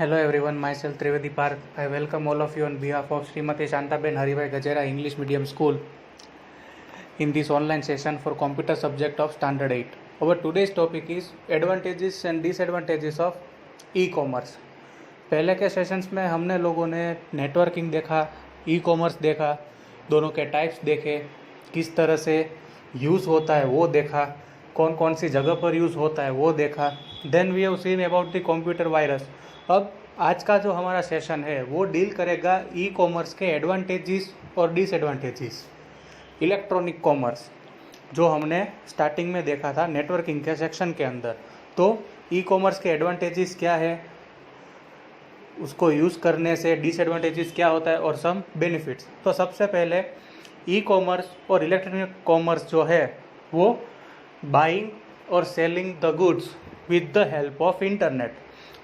Hello everyone, myself Trivedi Park. I welcome all of you on behalf of Srimati Shantaben Haribhai Gajera English Medium School in this online session for computer subject of Standard 8. Our today's topic is advantages and disadvantages of e-commerce. पहले के sessions में हमने लोगों ने networking देखा, e-commerce देखा, दोनों के टाइप्स देखे, किस तरह से यूज़ होता है वो देखा, कौन कौन सी जगह पर यूज़ होता है वो देखा. Then we have seen about the computer virus. अब आज का जो हमारा सेशन है वो डील करेगा ई कॉमर्स के एडवांटेजेस और डिसएडवांटेजेस. इलेक्ट्रॉनिक कॉमर्स जो हमने स्टार्टिंग में देखा था नेटवर्किंग के सेक्शन के अंदर, तो ई कॉमर्स के एडवांटेजेस क्या है, उसको यूज़ करने से डिसएडवांटेजेस क्या होता है और सम बेनिफिट्स. तो सबसे पहले ई कॉमर्स और इलेक्ट्रॉनिक कॉमर्स जो है वो बाइंग और selling the goods with the help of internet,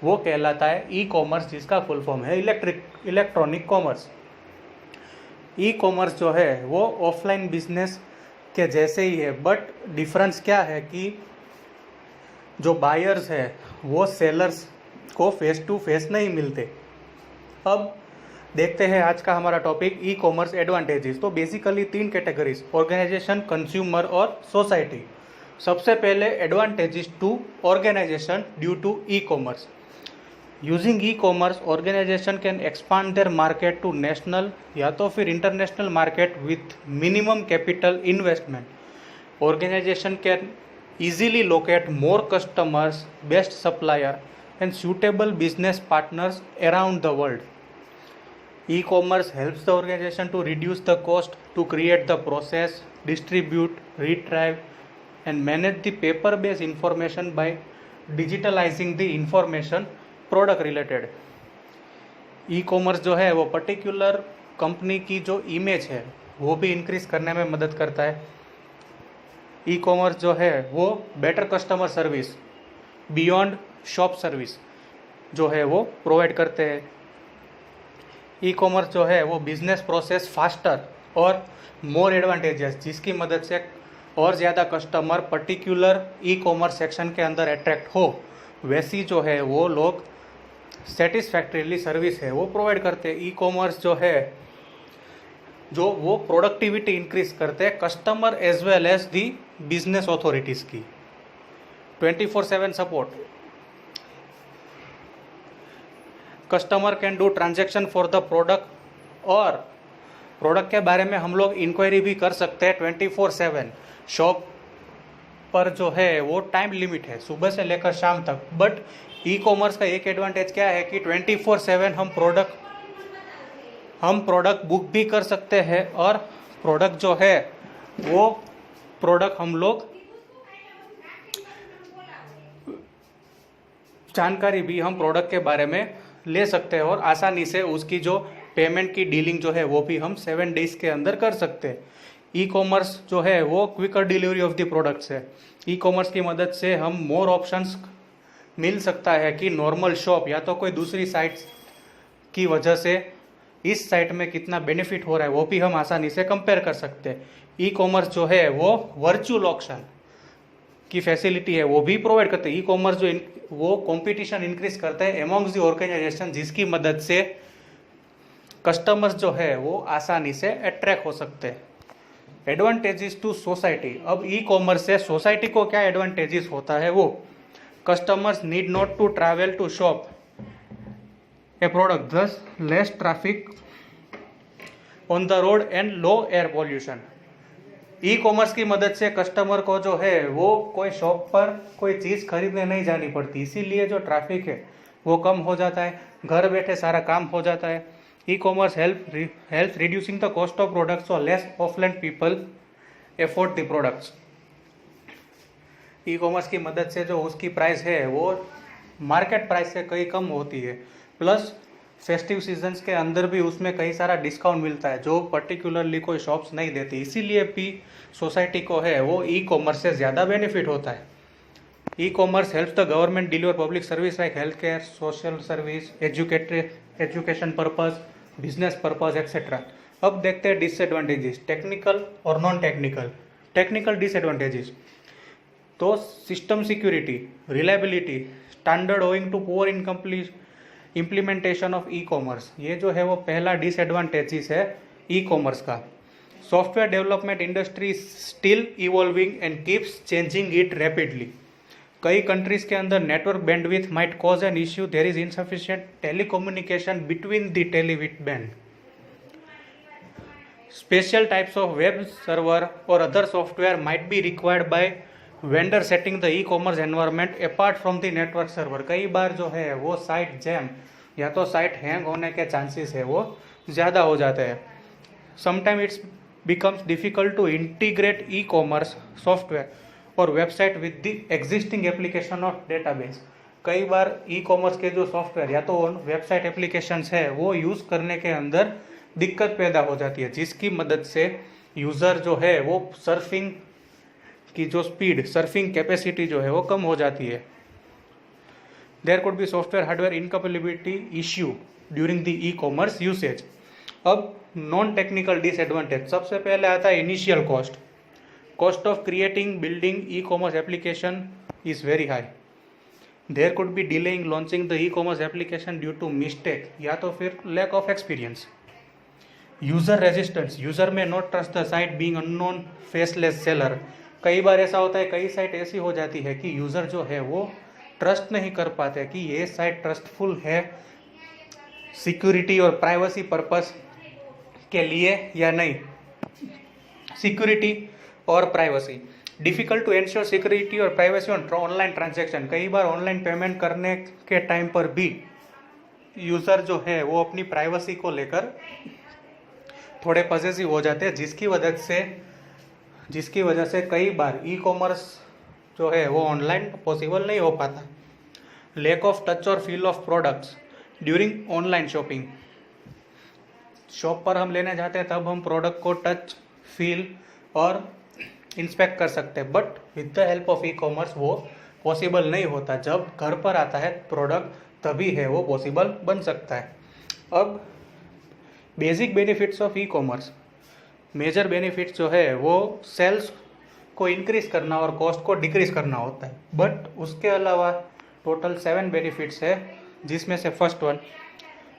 वो कहलाता है ई कॉमर्स, जिसका फुल फॉर्म है इलेक्ट्रॉनिक कॉमर्स. ई कॉमर्स जो है वो ऑफलाइन बिजनेस के जैसे ही है, बट डिफरेंस क्या है कि जो बायर्स है वो सेलर्स को फेस टू फेस नहीं मिलते. अब देखते हैं आज का हमारा टॉपिक ई कॉमर्स एडवांटेजेस. तो बेसिकली 3 कैटेगरीज, ऑर्गेनाइजेशन, कंज्यूमर और सोसाइटी. सबसे पहले advantages to organisation due to e commerce. Using e commerce organisation can expand their market to national या तो फिर international market with minimum capital investment. Organisation can easily locate more customers, best supplier and suitable business partners around the world. E-commerce helps the organization to reduce the cost to create the process, distribute, retrieve and manage the paper-based information by digitalizing the information product related. E commerce जो है वो particular company की जो image है वो भी increase करने में मदद करता है. ई कॉमर्स जो है वो better customer service beyond shop service जो है वो प्रोवाइड करते हैं. ई कॉमर्स जो है वो बिजनेस प्रोसेस फास्टर और मोर एडवांटेजेस, जिसकी मदद से और ज़्यादा customer particular e commerce section के अंदर अट्रैक्ट हो, वैसी जो है वो लोग सेटिस्फैक्ट्रीली सर्विस है वो प्रोवाइड करते हैं. ई कॉमर्स जो है जो वो प्रोडक्टिविटी इंक्रीज करते हैं customer as well as the business authorities की. 24/7 support. Customer can do transaction for the product, और प्रोडक्ट के बारे में हम लोग इंक्वायरी भी कर सकते हैं 24/7. शॉप पर जो है वो टाइम लिमिट है सुबह से लेकर शाम तक, बट ई कॉमर्स का एक एडवांटेज क्या है कि 24/7 हम प्रोडक्ट बुक भी कर सकते हैं, और प्रोडक्ट जो है वो प्रोडक्ट हम लोग जानकारी भी हम प्रोडक्ट के बारे में ले सकते हैं, और आसानी से उसकी जो पेमेंट की डीलिंग जो है वो भी हम 7 डेज के अंदर कर सकते हैं. ई कॉमर्स जो है वो quicker delivery of the products है. ई कॉमर्स की मदद से हम मोर ऑप्शंस मिल सकता है कि नॉर्मल शॉप या तो कोई दूसरी साइट की वजह से इस साइट में कितना बेनिफिट हो रहा है वो भी हम आसानी से कंपेयर कर सकते हैं. ई कॉमर्स जो है वो वर्चुअल ऑक्शन की फैसिलिटी है वो भी प्रोवाइड करते हैं. ई कॉमर्स जो वो कंपटीशन इंक्रीज करते हैं एमॉन्ग्स द ऑर्गेनाइजेशन, जिसकी मदद से कस्टमर्स जो है वो आसानी से अट्रैक्ट हो सकते हैं. Advantages to society. अब ई कॉमर्स से सोसाइटी को क्या एडवांटेजेस होता है वो, customers need not to travel to shop a product, thus less traffic on the road and low air pollution. E commerce की मदद से कस्टमर को जो है वो कोई शॉप पर कोई चीज़ खरीदने नहीं जानी पड़ती, इसीलिए जो ट्रैफिक है वो कम हो जाता है, घर बैठे सारा काम हो जाता है. E commerce help reducing the cost of products, और less offline people afford the products. E commerce की मदद से जो उसकी प्राइस है वो मार्केट प्राइस से कहीं कम होती है, प्लस फेस्टिव सीजन्स के अंदर भी उसमें कई सारा डिस्काउंट मिलता है जो पर्टिकुलरली कोई शॉप्स नहीं देती. इसीलिए भी सोसाइटी को है वो ई कॉमर्स से ज़्यादा बेनिफिट होता है. E commerce helps the government deliver public service like health care, social service, education purpose, business purpose etcetera. अब देखते हैं डिसएडवांटेजेस, टेक्निकल और नॉन टेक्निकल. टेक्निकल डिसएडवांटेजेस तो system security, reliability, standard owing to poor incomplete implementation of e commerce, ये जो है वो पहला डिसएडवांटेजेस है ई कॉमर्स का। Software development industry still evolving and keeps changing it rapidly. कई कंट्रीज के अंदर network bandwidth might cause an issue, there is insufficient telecommunication between the टेलीविट band. Special types of web server or other software might be required by vendor setting the e-commerce environment apart from the network server। कई बार जो है वो site jam या तो site hang होने के chances है वो ज़्यादा हो जाते हैं। Sometime it's becomes difficult to integrate e commerce software और website with the existing application of database. कई बार ई कॉमर्स के जो सॉफ्टवेयर या तो वेबसाइट एप्लीकेशंस है वो यूज़ करने के अंदर दिक्कत पैदा हो जाती है, जिसकी मदद से यूज़र जो है वो सर्फिंग की जो स्पीड, सर्फिंग कैपेसिटी जो है वो कम हो जाती है। There could be software hardware incompatibility issue during the e commerce usage. अब नॉन टेक्निकल डिसएडवांटेज, सबसे पहले आता है initial cost. Cost of creating building e commerce application is very high. There could be delay in launching the e commerce application due to mistake या तो फिर lack of experience. User resistance, user may not trust the site being unknown faceless seller. कई बार ऐसा होता है, कई site ऐसी हो जाती है कि यूज़र जो है वो ट्रस्ट नहीं कर पाते कि ये साइट ट्रस्टफुल है सिक्योरिटी और प्राइवेसी पर्पस के लिए या नहीं। सिक्योरिटी और privacy, difficult to ensure security और प्राइवेसी ऑन ऑनलाइन ट्रांजैक्शन। कई बार ऑनलाइन पेमेंट करने के टाइम पर भी यूज़र जो है वो अपनी प्राइवेसी को लेकर थोड़े पॉजिटिव हो जाते हैं, जिसकी वजह से कई बार ई कॉमर्स जो है वो ऑनलाइन पॉसिबल नहीं हो पाता। लैक ऑफ टच और feel of products during online shopping. Shop पर हम लेने जाते हैं तब हम प्रोडक्ट को टच, फील और इंस्पेक्ट कर सकते हैं, but with the help of e commerce वो पॉसिबल नहीं होता। जब घर पर आता है प्रोडक्ट तभी है वो पॉसिबल बन सकता है। अब basic benefits of e commerce, major benefits जो है वो सेल्स को इंक्रीज करना और कॉस्ट को डिक्रीज करना होता है, बट उसके अलावा टोटल 7 बेनिफिट्स है, जिसमें से first one,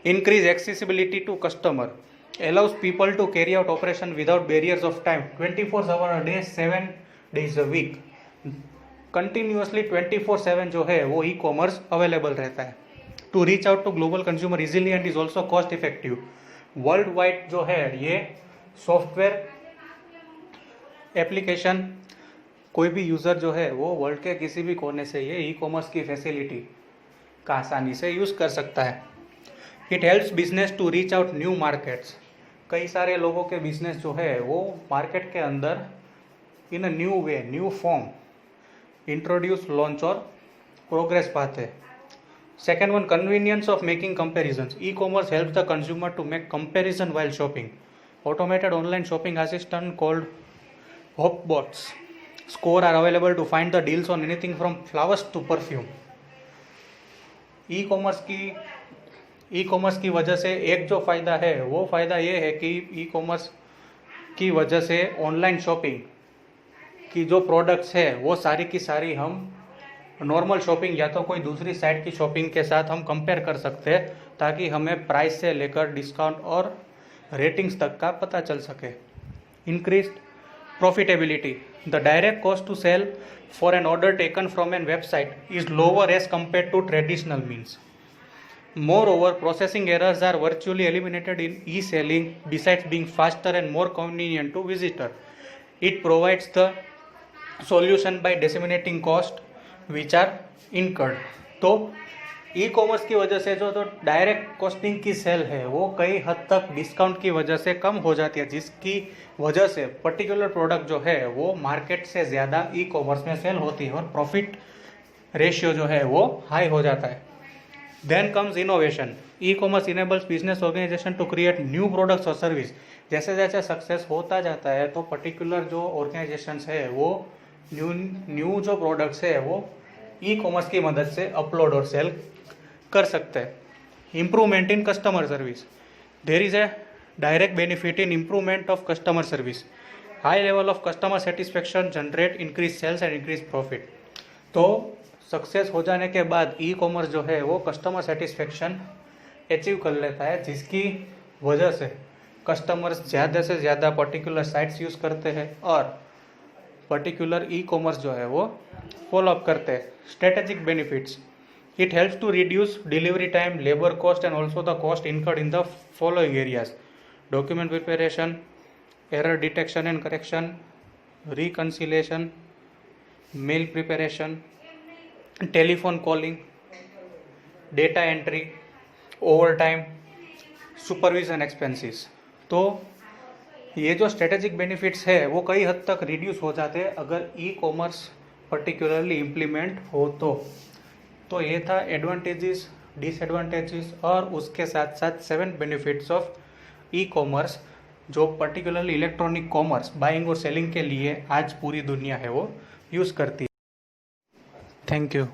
increase accessibility to customer, allows people to carry out operation without barriers of time 24 hours a day 7 days a week। Continuously 24/7 जो है वो ई कॉमर्स अवेलेबल रहता है। To reach out to global consumer easily and is also cost effective. World wide जो है ये software application कोई भी यूज़र जो है वो वर्ल्ड के किसी भी कोने से ये ई कॉमर्स की फैसिलिटी का आसानी से यूज़ कर सकता है। It helps business to reach out new markets. कई सारे लोगों के बिजनेस जो है वो मार्केट के अंदर in a new way, new form introduce, launch और प्रोग्रेस पाते हैं। Second one, convenience of making comparisons. E commerce helps the consumer to make comparison while shopping. Automated online shopping assistant called shopbots score are available to find the deals on anything from flowers to perfume. E commerce की वजह से एक जो फ़ायदा है वो फ़ायदा ये है कि ई कॉमर्स की वजह से ऑनलाइन शॉपिंग की जो प्रोडक्ट्स है वो सारी की सारी हम नॉर्मल शॉपिंग या तो कोई दूसरी साइट की शॉपिंग के साथ हम कंपेयर कर सकते हैं, ताकि हमें प्राइस से लेकर डिस्काउंट और रेटिंग्स तक का पता चल सके। Increase profitability, the direct cost to sell for an order taken from an website is lower as compare to traditional means. Moreover, processing errors are virtually eliminated in e-selling besides being faster and more convenient to visitor. It provides the solution by disseminating cost which are incurred. तो ई commerce की वजह से जो direct costing की cell है वो कई हद तक डिस्काउंट की वजह से कम हो जाती है, जिसकी वजह से पर्टिकुलर प्रोडक्ट जो है वो मार्केट से ज़्यादा ई कॉमर्स में सेल होती है और प्रॉफिट रेशियो जो है वो हाई हो जाता है। Then comes innovation. E-commerce enables business organization to create new products or service. जैसे जैसे सक्सेस होता जाता है तो पर्टिकुलर जो ऑर्गेनाइजेशंस है वो न्यू जो प्रोडक्ट्स है वो ई कॉमर्स की मदद से अपलोड और सेल कर सकते हैं। Improvement in customer service, there is a direct benefit in improvement of customer service. High level of customer satisfaction generate increase sales and increase profit. तो सक्सेस हो जाने के बाद ई कॉमर्स जो है वो कस्टमर सेटिस्फेक्शन अचीव कर लेता है, जिसकी वजह से कस्टमर्स ज़्यादा से ज़्यादा पर्टिकुलर साइट्स यूज़ करते हैं और पर्टिकुलर ई कॉमर्स जो है वो फॉलो अप करते हैं। Strategic benefits, it helps to reduce delivery time, labour cost and also the cost incurred in the following areas: document preparation, error detection and correction, reconciliation, mail preparation, telephone calling, data entry, overtime, supervision expenses। तो ये जो strategic benefits है वो कई हद तक reduce हो जाते हैं अगर ई कॉमर्स पर्टिकुलरली इम्प्लीमेंट हो तो ये था एडवांटेजेस, डिसएडवांटेजेस और उसके साथ साथ 7 बेनिफिट्स ऑफ ई कॉमर्स जो पर्टिकुलरली इलेक्ट्रॉनिक कॉमर्स बाइंग और सेलिंग के लिए आज पूरी दुनिया है वो यूज़ करती है। Thank you.